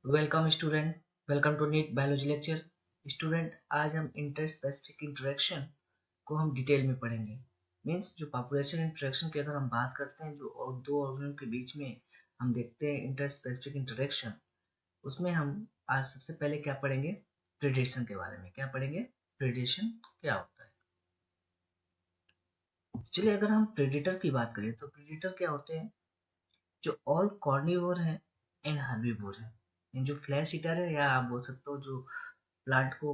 Welcome student, welcome to NEET biology lecture. Student, आज हम inter specific interaction को हम डिटेल में पढ़ेंगे। मीन्स जो पॉपुलेशन इंटरेक्शन की अगर हम बात करते हैं, जो और दो ऑर्गेनिज्म के बीच में हम देखते हैं इंटर स्पेसिफिक इंटरेक्शन, उसमें हम आज सबसे पहले क्या पढ़ेंगे? प्रेडेशन के बारे में। क्या पढ़ेंगे? प्रेडेशन क्या होता है। चलिए, अगर हम प्रेडेटर की बात करें तो प्रेडेटर क्या होते हैं? जो ऑल कॉर्निवोर है एंड हर्बीवोर है। जो फ्लैश ईटर है, या आप बोल सकते हो जो प्लांट को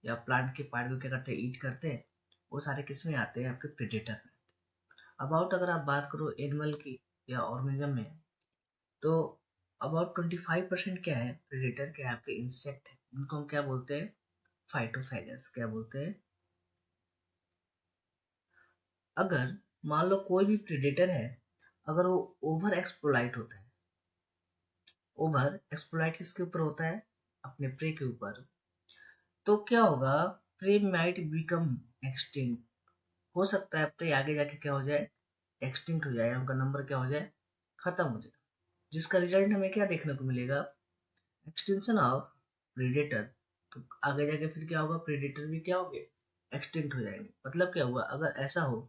या प्लांट के पार्ट को क्या करते हैं, ईट करते हैं, वो सारे किस में आते हैं? आपके प्रेडेटर में। अबाउट अगर आप बात करो एनिमल की या ऑर्गेनिज्म में, तो अबाउट 25% क्या है प्रेडेटर? क्या है? आपके इंसेक्ट है, उनको हम क्या बोलते हैं? फाइटोफेगस। क्या बोलते हैं? अगर मान लो कोई भी प्रेडेटर है, अगर वो ओवर एक्सप्लॉइट होता है, ओवर एक्सप्लॉइट किसके ऊपर होता है? अपने प्रे के ऊपर, तो क्या होगा? Prey might become extinct. हो सकता है प्रे आगे जाके क्या हो जाए? एक्सटिंक्ट हो जाए, उनका नंबर क्या हो जाए? खत्म हो जाए। जिसका रिजल्ट हमें क्या देखने को मिलेगा? Extinction of predator. तो आगे जाके फिर क्या होगा? प्रेडेटर भी क्या होंगे? एक्सटिंक्ट हो जाएंगे। मतलब क्या हुआ? अगर ऐसा हो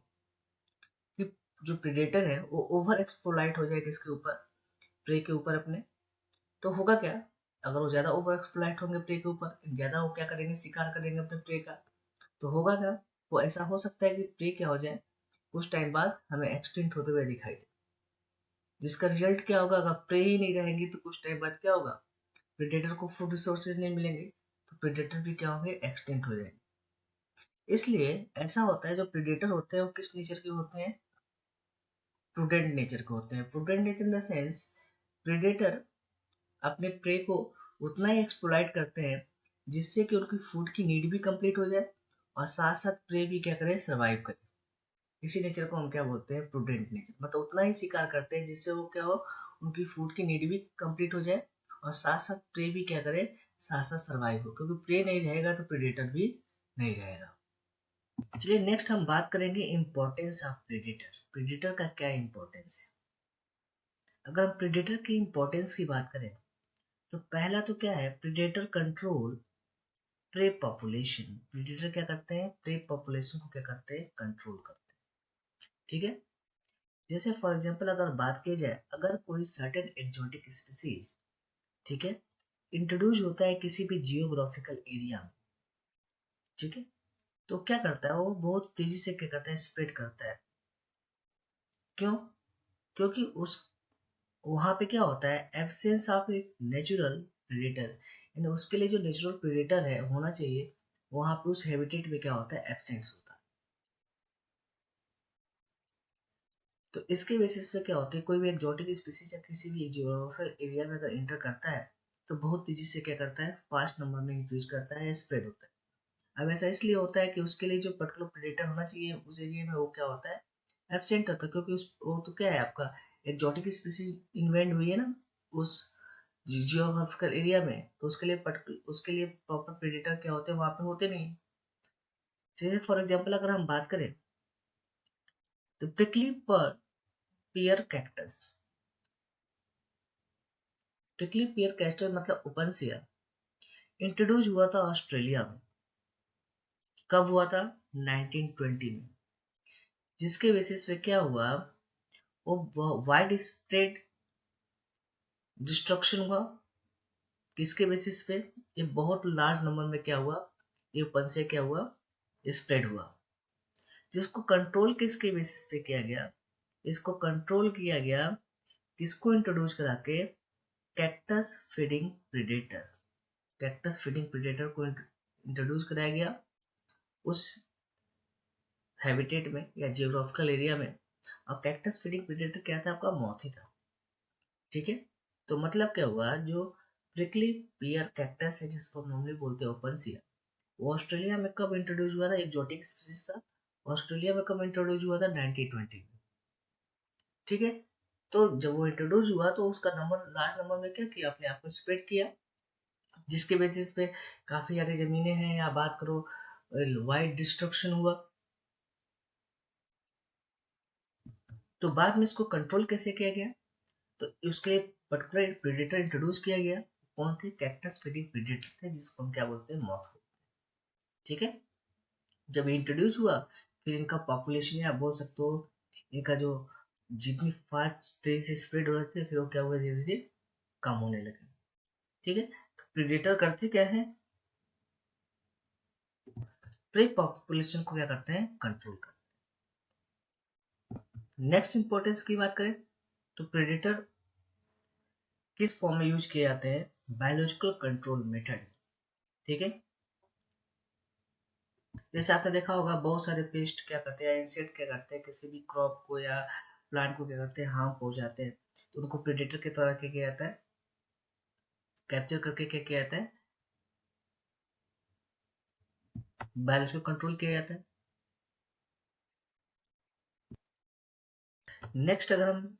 कि जो प्रेडेटर है वो ओवर एक्सप्लॉइट हो जाए किसके ऊपर? प्रे के ऊपर अपने, तो होगा क्या? अगर वो ज्यादा ओवर एक्सप्लॉइट होंगे प्रे के ऊपर, ज्यादा वो क्या करेंगे? शिकार करेंगे अपने प्रे का, तो होगा क्या? वो ऐसा हो सकता है कि प्रे क्या हो जाए, कुछ टाइम बाद हमें एक्सटिंक्ट होते हुए दिखाई दे। जिसका रिजल्ट क्या होगा? अगर प्रे ही नहीं रहेंगी तो कुछ टाइम बाद क्या होगा? प्रेडेटर को फूड रिसोर्सेज नहीं मिलेंगे, तो प्रेडेटर भी क्या होंगे? एक्सटिंक्ट हो जाएंगे। इसलिए ऐसा होता है, जो प्रेडेटर होते हैं वो किस नेचर के होते हैं? प्रूडेंट नेचर के होते हैं। Prudent nature in the sense, predator अपने प्रे को उतना ही एक्सप्लॉइट करते हैं जिससे कि उनकी फूड की नीड भी कंप्लीट हो जाए, और साथ साथ प्रे भी क्या करे? सर्वाइव करे। इसी नेचर को हम क्या बोलते हैं? Prudent nature. मतलब उतना ही शिकार करते हैं जिससे वो क्या हो? उनकी फूड की नीड भी कंप्लीट हो जाए, और साथ साथ प्रे भी क्या करे? साथ साथ सर्वाइव हो, क्योंकि प्रे नहीं रहेगा तो प्रेडेटर भी नहीं रहेगा। चलिए, नेक्स्ट हम बात करेंगे इंपॉर्टेंस ऑफ प्रेडेटर। प्रेडेटर का क्या इंपॉर्टेंस है? अगर हम प्रेडेटर की इंपॉर्टेंस की बात करें, तो पहला तो क्या है? Predator control pray population. Predator क्या करते हैं? प्रे पॉपुलेशन को क्या करते हैं? कंट्रोल करते हैं। ठीक है। जैसे फॉर एग्जांपल अगर बात की जाए, अगर कोई सर्टेन एक्जोटिक स्पीसीज, ठीक है, इंट्रोड्यूस होता है किसी भी जियोग्राफिकल एरिया में, ठीक है, तो क्या करता है? वो बहुत तेजी से क्या करता है? स्प्रेड करता है। क्यों? क्योंकि उस वहां पे क्या होता है? एब्सेंस ऑफ एक नेचुरल प्रेडेटर, यानी उसके लिए जो नेचुरल प्रेडेटर है होना चाहिए, वहां पे उस हैबिटेट में क्या होता है? एब्सेंस होता है। तो इसके बेसिस पे क्या होता है? कोई भी एक्जोटिक स्पीसीज या किसी भी जियोग्राफिकल एरिया में अगर एंटर करता है, तो बहुत तेजी से क्या करता है? फास्ट नंबर में इंक्रीज करता है, स्प्रेड होता है। अब ऐसा इसलिए होता है कि उसके लिए जो पर्टिकुलर प्रेडेटर होना चाहिए उस एरिया में, वो क्या होता है? एब्सेंट होता है। क्योंकि उस वो तो क्या है आपका? एक्जोटिक स्पीसीज इन्वेंट हुई है ना उस जियोग्राफिकल एरिया में, तो उसके लिए प्रॉपर प्रेडेटर क्या होते हैं? वहां पे होते नहीं। जैसे फॉर एग्जाम्पल अगर हम बात करें, तो प्रिकली पर पियर कैक्टस। प्रिकली पियर कैक्टस मतलब ओपनसिया, इंट्रोड्यूस हुआ था ऑस्ट्रेलिया में। कब हुआ था? 1920 में। जिसके बेसिस पे क्या हुआ? वो वाइड स्प्रेड डिस्ट्रक्शन हुआ। किसके बेसिस पे? ये बहुत लार्ज नंबर में क्या हुआ? ये ओपनसिया क्या हुआ? स्प्रेड हुआ। जिसको कंट्रोल किसके बेसिस पे किया गया? इसको कंट्रोल किया गया किसको इंट्रोड्यूस करा के? Cactus feeding predator. Cactus feeding predator को इंट्रोड्यूस कराया गया उस हैबिटेट में या जियोग्राफिकल एरिया में। और कैक्टस फीडिंग प्रेडेटर क्या था? आपका मॉथी था। ठीक है। तो मतलब क्या हुआ? जो प्रिकली पियर कैक्टस है, जिसको हम नॉर्मली बोलते हैं ओपनसिया, वो ऑस्ट्रेलिया में कब इंट्रोड्यूस हुआ था? एक्जोटिक स्पीसीज था। ऑस्ट्रेलिया में कब इंट्रोड्यूस हुआ था? 1920 में। ठीक है। तो जब वो इंट्रोड्यूस हुआ तो उसका नंबर, लार्ज नंबर में क्या किया? अपने आप को स्प्रेड किया, जिसके बेसिस पे काफी सारी जमीनें हैं, या बात करो वाइड डिस्ट्रक्शन हुआ। तो बाद में इसको कंट्रोल कैसे किया गया? तो उसके लिए पर्टिकुलर प्रेडेटर इंट्रोड्यूस किया गया। कौन थे? कैक्टस फीडिंग प्रेडेटर थे, जिसको हम क्या बोलते हैं? मॉथ। ठीक है, जब इंट्रोड्यूस हुआ फिर इनका पॉपुलेशन या बोल सकते हो इनका जो जितनी फास्ट तेजी से स्प्रेड हो रहे थे, फिर वो क्या हुआ? धीरे धीरे कम होने लगे। ठीक है, प्रेडेटर करते क्या है? प्रे पॉपुलेशन को क्या करते हैं? कंट्रोल करते हैं। नेक्स्ट इंपॉर्टेंस की बात करें तो प्रेडेटर किस फॉर्म में यूज किए जाते हैं? Biological control method. ठीक है, जैसे आपने देखा होगा बहुत सारे पेस्ट क्या करते हैं, इंसेक्ट क्या करते हैं, किसी भी क्रॉप को या प्लांट को क्या करते हैं? हार्म पहुंचाते हैं, तो उनको प्रेडेटर के द्वारा क्या किया जाता है? कैप्चर करके क्या किया जाता है? बायोलॉजिकल कंट्रोल किया जाता है। नेक्स्ट अगर हम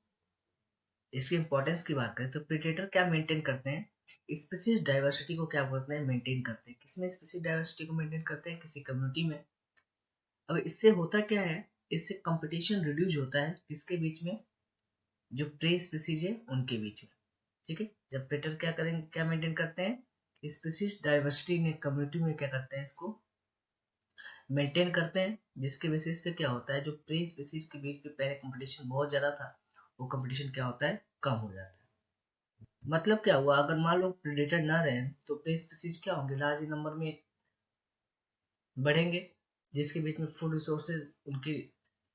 इसकी इंपॉर्टेंस की बात करें तो प्रेडेटर क्या मेंटेन करते हैं? स्पीसीज डाइवर्सिटी को क्या बोलते हैं? मेंटेन करते हैं। किसमें स्पीसीज डाइवर्सिटी को मेंटेन करते हैं? किसी कम्युनिटी में। अब इससे होता क्या है? इससे कंपटीशन रिड्यूस होता है किसके बीच में? जो प्रे स्पीसीज है उनके बीच में। ठीक है, जब प्रेडेटर क्या करेंगे, क्या मेंटेन करते हैं? स्पीसीज डाइवर्सिटी में कम्युनिटी में क्या करते हैं? इसको मेंटेन करते हैं, जिसके बेसिस पे क्या होता है? जो प्रे स्पीसीज के बीच में पहले कंपटीशन बहुत ज्यादा था, वो कंपटीशन क्या होता है? कम हो जाता है। मतलब क्या हुआ? अगर मान लो प्रेडेटर ना रहे तो प्रे स्पीसीज क्या होंगे? लार्ज नंबर में बढ़ेंगे, जिसके बीच में फूड रिसोर्सेज उनके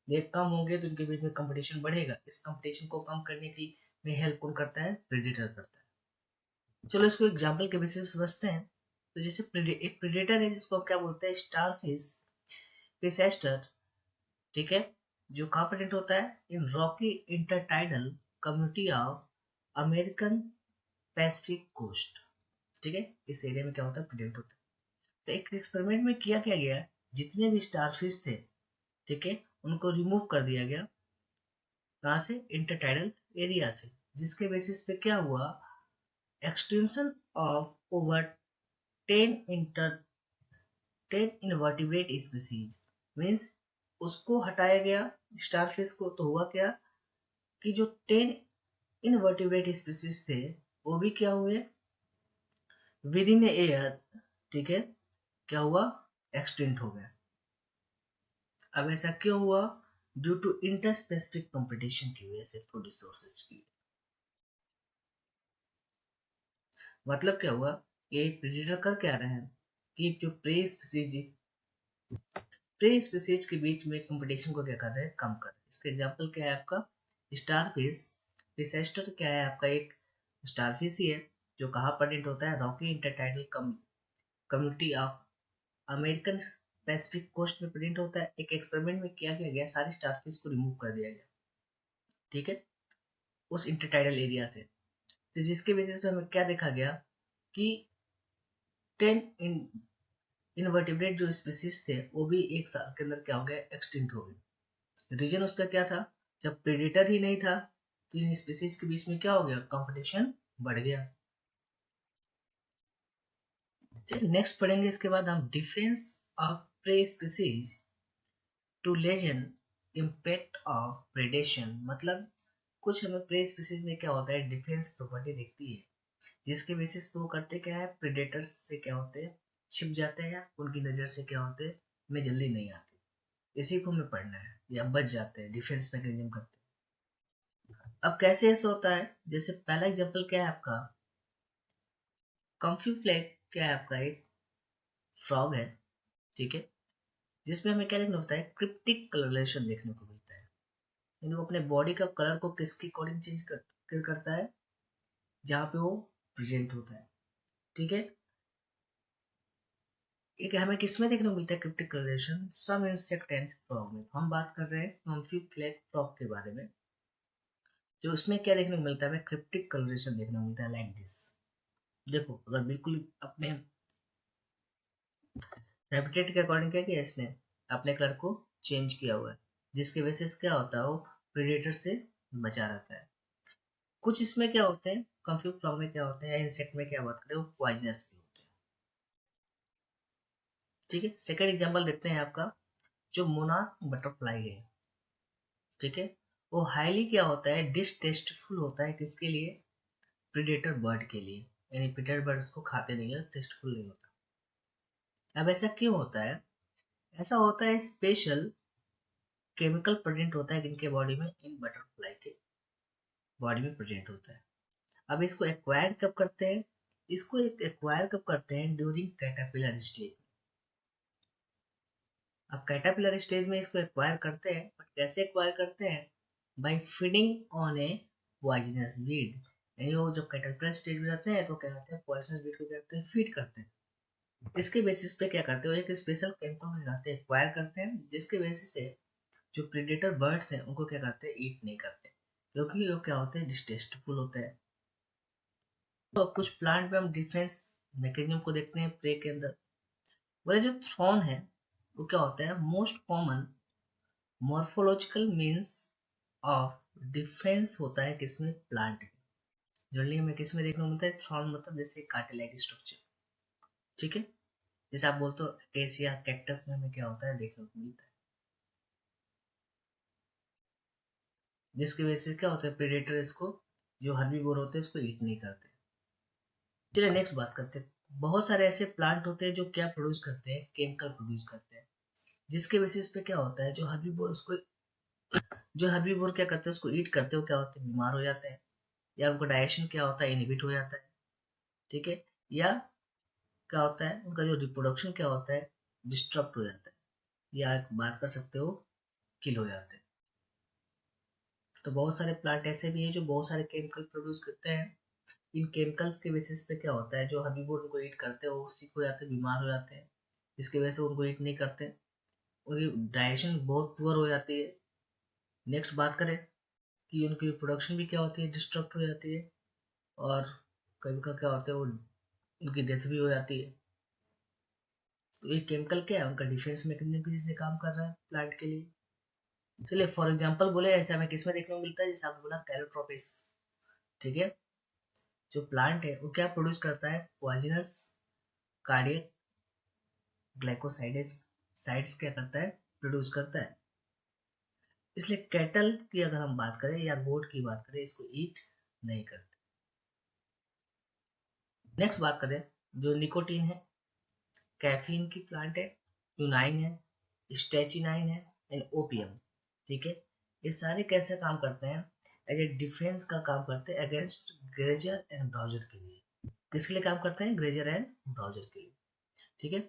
लिए कम होंगे, तो उनके बीच में कंपटीशन बढ़ेगा। इस कंपटीशन को कम करने की में हेल्प कौन करता है? प्रेडेटर करता है। चलो इसको एग्जाम्पल के बेसिस पे समझते हैं। तो जैसे एक प्रेडेटर है जिसको हम क्या बोलते हैं? स्टारफिश, फिशेस्टर। ठीक है, जो कहाँ प्रेजेंट होता है? In rocky intertidal community of American Pacific coast. ठीक है, इस एरिया में क्या होता है? प्रेजेंट होता है। तो एक एक्सपेरिमेंट में किया क्या गया? जितने भी स्टारफिश थे, ठीक है, उनको रिमूव कर दिया गया। कहाँ से? इंटरटाइडल एरिया से। जिसके बेसिस पे क्या हुआ? Extension of over 10 inter 10 invertebrate species means उसको हटाया गया स्टारफिश को। तो हुआ क्या कि जो 10 इनवर्टिब्रेट स्पीसीज थे वो भी क्या हुए? विद इन एयर, ठीक है, क्या हुआ? एक्सटिंक्ट हो गया। अब ऐसा क्यों हुआ? Due to interspecific competition की वजह से, फूड रिसोर्सेज की। मतलब क्या हुआ? ये प्रेडेटर कर क्या रहे हैं कि जो प्रे स्पीसीज के बीच में कंपटीशन को क्या कर रहे हैं? कम कर रहे हैं। इसका एग्जांपल क्या है आपका? स्टारफिश। फिशेस्टर क्या है आपका? एक स्टारफिश ही है, जो कहाँ प्रेजेंट होता है? Rocky intertidal community of American Pacific coast में प्रेजेंट होता है। एक एक्सपेरिमेंट में किया गया सारे स्टारफिश को रिमूव कर दिया गया, ठीक है, उस इंटरटाइडल एरिया से। तो जिसके बेसिस पे हमें क्या देखा गया कि 10 इनवर्टिब्रेट जो स्पीसीज थे वो भी एक साल के अंदर क्या हो गया? एक्सटिंक्ट हो गए। रीजन उसका क्या था? जब प्रेडेटर ही नहीं था तो इन स्पीसीज के बीच में क्या हो गया? कंपटीशन बढ़ गया। चलिए नेक्स्ट पढ़ेंगे इसके बाद हम defence of prey species to lessen impact of predation. मतलब कुछ हमें प्रे स्पीसीज में क्या होता है? डिफेंस प्रॉपर्टी दिखती है, जिसके बेसिस पे वो करते क्या है? प्रेडेटर्स से क्या होते हैं? छिप जाते हैं, या उनकी नजर से क्या होते हैं? में जल्दी नहीं आते। इसी को हमें पढ़ना है, या बच जाते हैं, डिफेंस मैकेनिज्म करते हैं। अब कैसे ऐसा होता है? जैसे पहला एग्जांपल क्या है आपका? कॉम्फी फ्लैग क्या है आपका? एक फ्रॉग है, ठीक है, जिसमें हमें क्या देखना होता है? क्रिप्टिक कलरेशन देखने को मिलता है। यानी वो अपने बॉडी का कलर को किसके अकॉर्डिंग करता है? जहाँ पे वो प्रेजेंट होता है। ठीक है, एक हमें किसमें देखने को मिलता है cryptic colouration? Some insect and frog में। हम बात कर रहे हैं कॉम्फी फ्लैग फ्रॉग के बारे में। जो उसमें क्या देखने को मिलता है? हमें क्रिप्टिक कलरेशन देखने को मिलता है, लाइक दिस। देखो, अगर बिल्कुल अपने हैबिटेट के अकॉर्डिंग क्या किया इसने? अपने कलर को चेंज किया हुआ है, जिसके वजह से क्या होता है? वो प्रेडेटर से बचा रहता है। कुछ इसमें क्या होते हैं? कॉम्फी फ्रॉग में क्या होते हैं, या इंसेक्ट में क्या बात करें, वो पॉइजनस भी होते हैं। ठीक है, सेकेंड एग्जाम्पल देखते हैं आपका। जो मोनार्क बटरफ्लाई है, ठीक है, वो हाईली क्या होता है? डिसटेस्टफुल होता है। किसके लिए? प्रेडेटर बर्ड के लिए। यानी प्रीडेटर बर्ड्स को खाते नहीं है, टेस्टफुल नहीं होता। अब ऐसा क्यों होता है? ऐसा होता है स्पेशल केमिकल प्रेजेंट होता है इनके बॉडी में, इन बटरफ्लाई के बॉडी में प्रेजेंट होता है। अब इसको एक्वायर कब करते हैं? इसको एक्वायर कब करते हैं? During caterpillar stage. अब कैटरपिलर स्टेज में इसको एक्वायर करते हैं, बट कैसे एक्वायर करते हैं? By feeding on a poisonous weed. यानी वो जब कैटरपिलर स्टेज में रहते हैं तो क्या करते हैं, पॉइजनस बीड को क्या करते हैं, फीड करते हैं। इसके बेसिस पे क्या करते हैं, एक स्पेशल केमिकल लगाते हैं, एक्वायर करते हैं, जिसके बेसिस से जो प्रेडेटर बर्ड्स हैं उनको क्या करते हैं, ईट नहीं करते, क्योंकि वो क्या होते हैं, डिस्टेस्टफुल होते हैं। तो कुछ प्लांट में हम डिफेंस मैकेनिज्म को देखते हैं प्रे के अंदर। बोले जो थ्रॉन है वो क्या होता है, most common morphological means of defence होता है किसमें, प्लांट में। जनरली हमें किसमें देखने को मिलता है, थ्रॉन मतलब जैसे कार्टिलेज स्ट्रक्चर, ठीक है। जैसे आप बोलते हो एकेसिया कैक्टस में हमें क्या होता है, देखने को मिलता है, जिसकी वजह से क्या होता है, प्रेडेटर इसको, जो हर्बीवोर होते हैं, इसको ईट नहीं करते। चलिए नेक्स्ट बात करते हैं। बहुत सारे ऐसे प्लांट होते हैं जो क्या प्रोड्यूस करते हैं, केमिकल प्रोड्यूस करते हैं, जिसके बेसिस पे क्या होता है, जो हर्बीवोर क्या करते हैं, उसको ईट करते हो क्या होते हैं, बीमार हो जाते हैं, या उनका डाइजेशन क्या होता है, इनहिबिट हो जाता है, ठीक है, या क्या होता है, उनका जो रिप्रोडक्शन क्या होता है, डिस्टर्ब हो जाता है, या एक बात कर सकते हो, किल हो जाते हैं। तो बहुत सारे प्लांट ऐसे भी हैं जो बहुत सारे केमिकल प्रोड्यूस करते हैं। इन केमिकल्स के बेसिस पे क्या होता है, जो हर्बीवोर उनको ईट करते हैं वो सिक हो जाते हैं, बीमार हो जाते हैं, इसकी वजह से उनको ईट नहीं करते, उनकी डाइजेशन बहुत पुअर हो जाती है। नेक्स्ट बात करें कि उनकी प्रोडक्शन भी क्या होती है, डिस्ट्रक्ट हो जाती है, और कभी कभी क्या होता है, वो उनकी डेथ भी हो जाती है। तो ये केमिकल क्या है, उनका डिफेंस मैकेनिज्म की जैसे काम कर रहा है प्लांट के लिए। चलिए फॉर एग्जांपल बोले, ऐसे हमें किसमें देखने को मिलता है, जैसे आपने बोला कैलोट्रोपिस, ठीक है। जो प्लांट है वो क्या प्रोड्यूस करता है, पॉइजनस कार्डियक ग्लाइकोसाइडेज साइड्स क्या करता है, प्रोड्यूस करता है। इसलिए कैटल की अगर हम बात करें या गोट की बात करें, इसको ईट नहीं करते। नेक्स्ट बात करें, जो निकोटीन है, कैफीन की प्लांट है, यूनाइन है, स्टेचिनाइन है, एंड ओपियम, ठीक है। ये सारे कैसे काम करते हैं, एज ए डिफेंस का काम करते हैं अगेंस्ट ग्रेजर एंड ब्राउजर के लिए। किसके लिए काम करते हैं, ग्रेजर एंड ब्राउजर के लिए, ठीक है।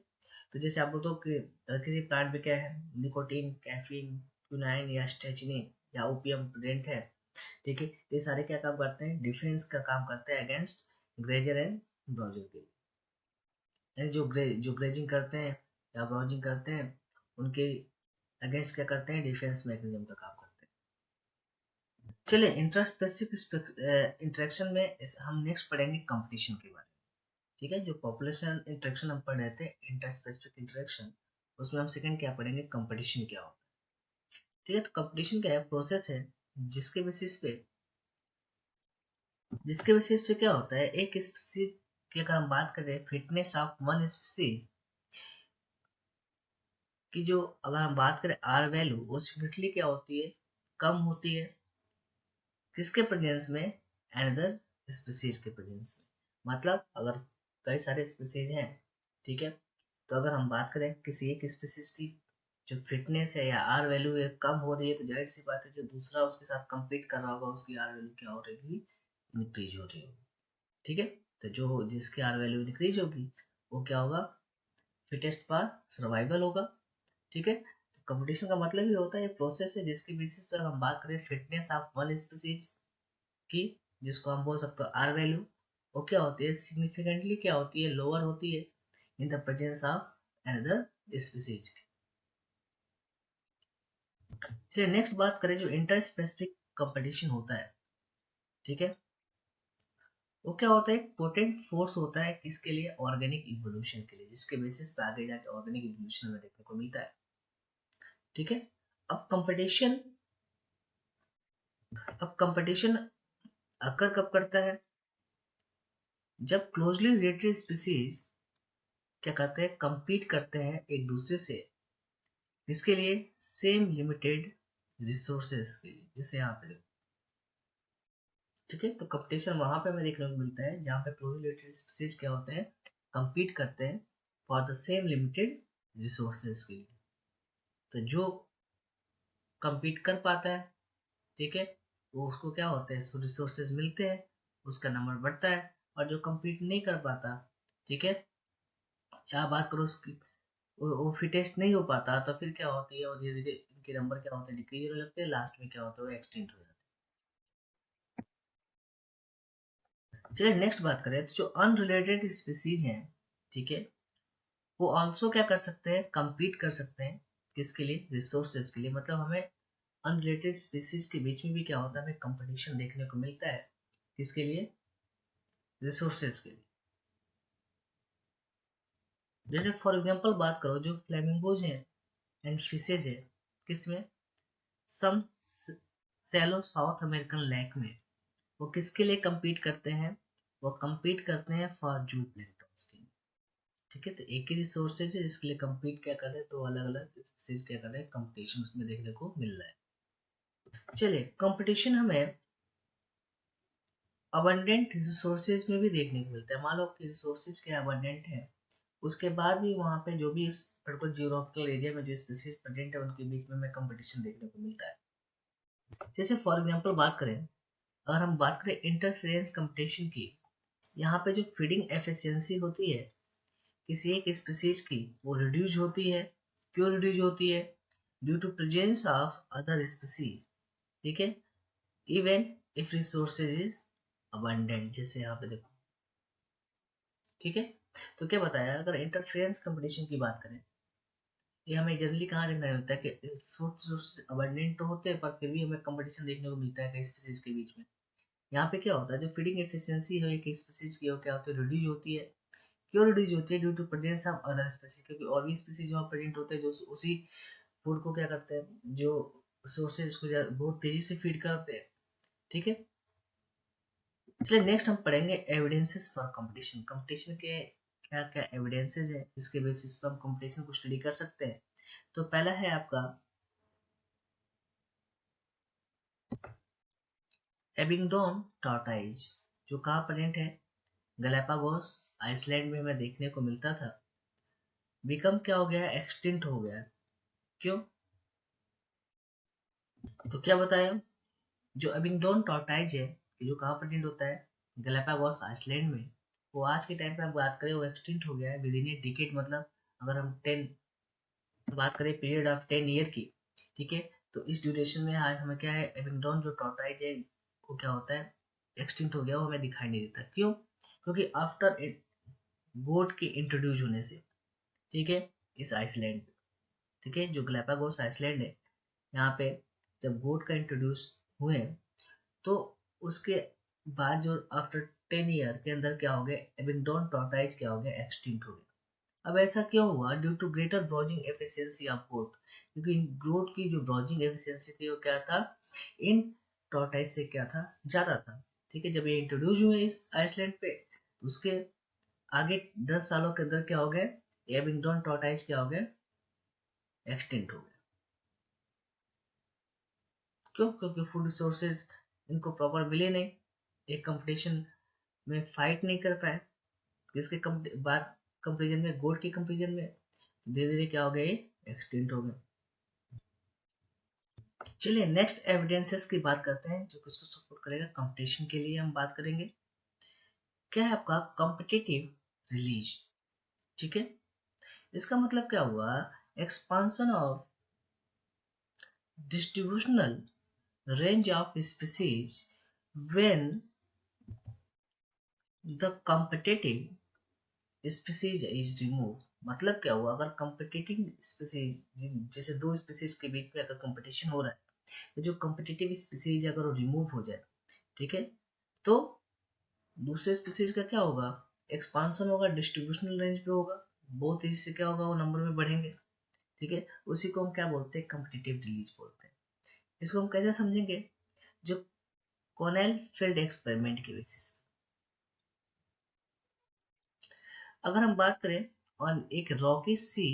तो जैसे आप बोलते हो कि किसी प्लांट में क्या है, निकोटीन, कैफीन, यूनाइन या स्टेचिनिन या ओपियम प्रेजेंट है, ठीक है। ये सारे क्या काम करते हैं, डिफेंस का काम करते हैं अगेंस्ट ग्रेजर एंड ब्राउजर के लिए। यानी जो ग्रेजिंग करते हैं या ब्राउजिंग करते हैं, उनके अगेंस्ट क्या करते हैं, डिफेंस मैकेनिज्म का काम करते हैं। चलिए इंट्रास्पेसिफिक इंटरेक्शन में हम नेक्स्ट पढ़ेंगे कंपटीशन के बारे में, ठीक है। जो पॉपुलेशन इंटरेक्शन हम पढ़ रहे थे, इंटरस्पेसिफिक इंटरेक्शन, उसमें हम सेकंड क्या पढ़ेंगे, कंपटीशन क्या होता है, ठीक है। तो कंपटीशन क्या है, प्रोसेस है जिसके बेसिस पे क्या होता है, एक स्पीसीज की अगर हम बात करें, फिटनेस ऑफ वन स्पीसीज की जो अगर हम बात करें आर वैल्यू, वो सिग्निफिकेंटली क्या होती है, कम होती है, किसके प्रेजेंस में, अनदर स्पीसीज के प्रेजेंस में। मतलब अगर कई सारे स्पीसीज हैं, ठीक है, तो अगर हम बात करें किसी एक स्पीसीज की जो फिटनेस है या आर वैल्यू है कम हो रही है, तो जाहिर सी बात है जो दूसरा उसके साथ compete कर रहा होगा, उसकी आर वैल्यू क्या हो रही है, इंक्रीज हो रही होगी, ठीक है। तो जो जिसकी आर वैल्यू इंक्रीज होगी वो क्या होगा, फिटेस्ट फॉर सर्वाइवल होगा, ठीक है। तो कंपटीशन का मतलब ये होता है, ये प्रोसेस है जिसके बेसिस पर हम बात करें फिटनेस ऑफ वन स्पीसीज की, जिसको हम बोल सकते हो आर वैल्यू, वो क्या होती है, सिग्निफिकेंटली क्या होती है, लोअर होती है in the presence of another species की। चलिए नेक्स्ट बात करें, जो इंटर स्पेसिफिक कंपटीशन होता है, ठीक है, वो क्या होता है, एक पोटेंट फोर्स होता है किसके लिए, ऑर्गेनिक इवोल्यूशन के लिए, जिसके बेसिस पे आगे जाके ऑर्गेनिक इवोल्यूशन में देखने को मिलता है, ठीक है। अब कंपटीशन अब कंपटीशन अकर कब करता है, जब क्लोजली रिलेटेड स्पीसीज क्या करते हैं, compete करते हैं एक दूसरे से, इसके लिए सेम लिमिटेड रिसोर्सेज के लिए, जैसे यहाँ पे ठीक है, तो कंपटीशन वहां पे हमें देखने को मिलता है जहाँ पे प्रोहिबिटेड स्पीसीज क्या होते हैं, compete करते हैं for the same limited resources के लिए। तो जो compete कर पाता है, ठीक है, वो उसको क्या होते हैं, रिसोर्सेज मिलते हैं, उसका नंबर बढ़ता है। और जो compete नहीं कर पाता, ठीक है, क्या बात करो उसकी, वो फिटेस्ट नहीं हो पाता, तो फिर क्या होती है, और धीरे धीरे इनके नंबर क्या होते हैं, डिक्रीज होने लगते हैं, लास्ट में क्या होता है, वो एक्सटिंक्ट हो जाते हैं। चलिए नेक्स्ट बात करें, तो जो अनरिलेटेड स्पीसीज हैं, ठीक है, वो ऑल्सो क्या कर सकते हैं, compete कर सकते हैं, किसके लिए, रिसोर्सेज के लिए। मतलब हमें अनरिलेटेड स्पीसीज के बीच में भी क्या होता है, हमें कंपटीशन देखने को मिलता है, किसके लिए, रिसोर्सेज के लिए। जैसे फॉर एग्जांपल बात करो, जो फ्लेमिंगोज हैं एंड फिशेज है, किसमें, सम सैलो साउथ अमेरिकन लेक में, वो किसके लिए compete करते हैं, वो compete करते हैं फॉर जू प्लैंक्टन्स के लिए। ठीक है, तो एक ही रिसोर्सेज है जिसके लिए compete क्या कर रहे हैं, तो अलग अलग स्पीसीज क्या कर रहे हैं, कंपटीशन उसमें देखने को मिल रहा है। चलिए, कंपटीशन हमें अबंडेंट रिसोर्सेज में भी देखने को मिलता है। मान लो कि रिसोर्सेज के अबंडेंट है, उसके बाद भी वहाँ पे जो भी इस पर्टिकुलर जियोग्राफिकल एरिया में जो स्पीसीज प्रेजेंट है, उनके बीच में हमें कंपटीशन देखने को मिलता है। जैसे फॉर एग्जांपल बात करें, अगर हम बात करें इंटरफेरेंस कंपटीशन की, यहाँ पे जो फीडिंग एफिशिएंसी होती है किसी एक स्पीसीज की, वो रिड्यूस होती है। क्यों रिड्यूस होती है, due to presence of other species, ठीक है, even if resources is abundant, जैसे यहाँ पे देखो, ठीक है। तो क्या बताया, अगर इंटरफेरेंस कंपटीशन की बात करें, ये हमें जनरली कहाँ देखने को मिलता है कि फ्रूट्स अबंडेंट तो होते हैं, पर फिर भी हमें कंपटीशन देखने को मिलता है कई स्पीसीज के बीच में। यहाँ पे क्या होता है, जो फीडिंग एफिशिएंसी है एक स्पीसीज की, वो क्या होती है, रिड्यूस होती है। क्यों रिड्यूस होती है, due to presence of other species, क्योंकि और भी स्पीसीज वहाँ प्रेजेंट होते हैं जो उसी फूड को क्या करते हैं, जो सोर्सेज को बहुत तेजी से फीड करते हैं, ठीक है। चलिए नेक्स्ट हम पढ़ेंगे एविडेंसेस फॉर कंपटीशन। कंपटीशन के क्या क्या एविडेंसेस है जिसके बेसिस पर हम कंपटीशन को स्टडी कर सकते हैं। तो पहला है आपका एबिंगडोन टॉर्टाइज, जो कहाँ प्रेजेंट है, गैलापागोस आइसलैंड में हमें देखने को मिलता था, बिकम क्या हो गया, एक्सटिंक्ट हो गया। क्यों, तो क्या बताया, जो अबिंगडोन टॉर्टाइज है, जो कहाँ प्रेजेंट होता है, गैलापागोस आइसलैंड में, वो आज के टाइम पे हम बात करें, वो एक्सटिंक्ट हो गया है विद इन ए डिकेड। मतलब अगर हम 10 बात करें पीरियड ऑफ 10 ईयर की, ठीक है, तो इस ड्यूरेशन में आज हमें क्या है, एबिंगडोन जो टॉर्टाइज है, वो क्या होता है, एक्सटिंक्ट हो गया, वो हमें दिखाई नहीं देता। क्यों, क्योंकि आफ्टर गोट के इंट्रोड्यूस होने से, ठीक है, इस आइसलैंड पे, ठीक है, जो ग्लैपागोस आइसलैंड है, यहाँ पे जब गोट का इंट्रोड्यूस हुए, तो उसके बाद जो आफ्टर 10 ईयर के अंदर क्या हो गया, एबिंगडोन टॉर्टाइज क्या हो गया, एक्सटिंक्ट हो गया। अब ऐसा क्यों हुआ, due to greater browsing efficiency of goat, क्योंकि गोट की जो ब्राउजिंग एफिशिएंसी थी वो क्या था, इन टॉर्टाइज से क्या था, ज्यादा था। ठीक है, जब ये इंट्रोड्यूस हुए इस आइसलैंड पे, तो उसके आगे 10 सालों के अंदर क्या हो गया, एबिंगडोन टॉर्टाइज क्या हो गया, एक्सटिंक्ट हो गया। क्यों, क्योंकि फूड रिसोर्सेज इनको प्रॉपर मिले नहीं, एक कंपटीशन में फाइट नहीं कर पाए, जिसके बाद कंपेरिजन में, गोट के कंपेरिजन में धीरे धीरे क्या हो गया, ये एक्सटिंक्ट हो गया। चलिए नेक्स्ट एविडेंसेस की बात करते हैं, जो किसको सपोर्ट करेगा, कंपटीशन के लिए हम बात करेंगे। क्या है आपका कॉम्पिटिटिव रिलीज, ठीक है, इसका मतलब क्या हुआ, expansion of distributional range of species when the competitive species is removed। मतलब क्या हुआ, अगर competitive species, जैसे दो species के बीच में अगर competition हो रहा है, तो जो competitive species अगर वो रिमूव हो जाए, ठीक है, तो दूसरे स्पीसीज का क्या होगा, एक्सपांशन होगा, डिस्ट्रीब्यूशनल रेंज पे होगा, बहुत तेजी से क्या होगा, वो नंबर में बढ़ेंगे। ठीक है, उसी को हम क्या बोलते हैं, कॉम्पिटिटिव रिलीज बोलते हैं। इसको हम कैसे समझेंगे, जो कॉनेल फील्ड एक्सपेरिमेंट के बेसिस, अगर हम बात करें और एक rocky sea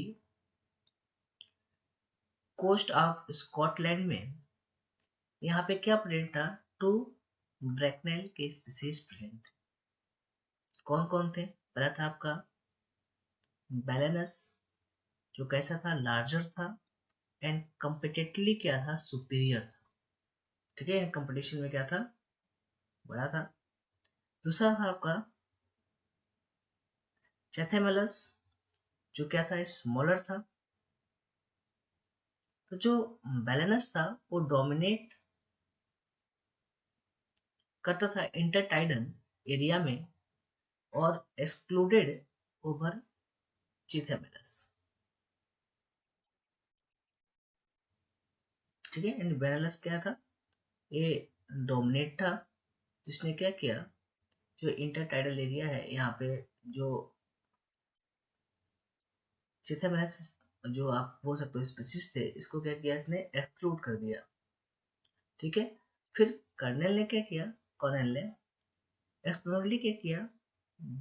coast of Scotland में, यहाँ पे क्या प्रेजेंट था, टू ब्रैकनेल के स्पीसीज प्रेजेंट थे। कौन कौन थे? पहला था आपका बैलेनस, जो कैसा था? लार्जर था एंड कंपेटेटली क्या था? सुपीरियर था। ठीक है, कंपटीशन में क्या था? बड़ा था। दूसरा था आपका चैथेमलस, जो क्या था? स्मॉलर था। तो जो बैलेनस था वो डोमिनेट करता था इंटरटाइडल एरिया में और एक्सक्लूडेड ओवर चैथेमलस। ठीक है, एंड बैलेनस क्या था? ये डोमिनेट था, जिसने क्या किया? जो इंटरटाइडल एरिया है यहाँ पे, जो चैथेमलस जो आप बोल सकते हो स्पीसीज थे, इसको क्या किया? इसने एक्सक्लूड कर दिया। ठीक है, फिर कर्नेल ने क्या किया? कॉर्नेल ने एक्सप्लोरली क्या किया?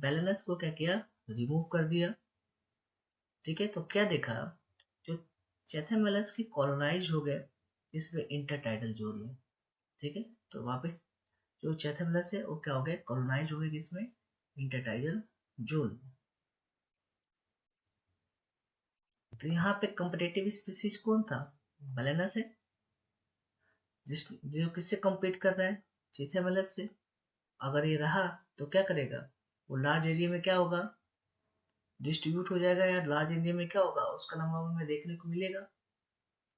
बैलेंस को क्या किया? रिमूव कर दिया। ठीक है, तो क्या देखा? जो चैथेमलस की कॉलोनाइज हो गए इसमें इंटरटाइडल जोन में। ठीक है, तो वापस जो चैथेमलस है वो क्या हो गया? कॉलोनाइज हो गए किसमें? Intertidal zone. तो यहाँ पे कंपिटेटिव स्पीसीज कौन था? बैलेनस है, जिस जो किससे compete कर रहा है? चैथेमलस से। अगर ये रहा तो क्या करेगा? वो लार्ज एरिया में क्या होगा? डिस्ट्रीब्यूट हो जाएगा, या लार्ज एरिया में क्या होगा? उसका नंबर हमें देखने को मिलेगा,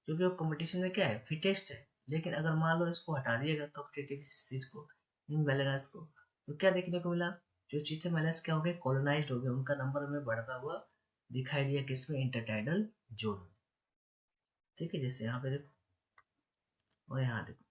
क्योंकि वो कंपटीशन में क्या है? फिटेस्ट है। लेकिन अगर मान लो इसको हटा दिएगा कॉम्पिटेटिव स्पीसीज को, इन बैलेंस को, तो क्या देखने को मिला? जो चीथे बैलेंस क्या हो गए? कॉलोनाइज्ड हो गए, उनका नंबर हमें बढ़ता हुआ दिखाई दिया किसमें? इंटरटाइडल जोन में। ठीक है, जैसे यहाँ पे देखो और यहाँ देखो।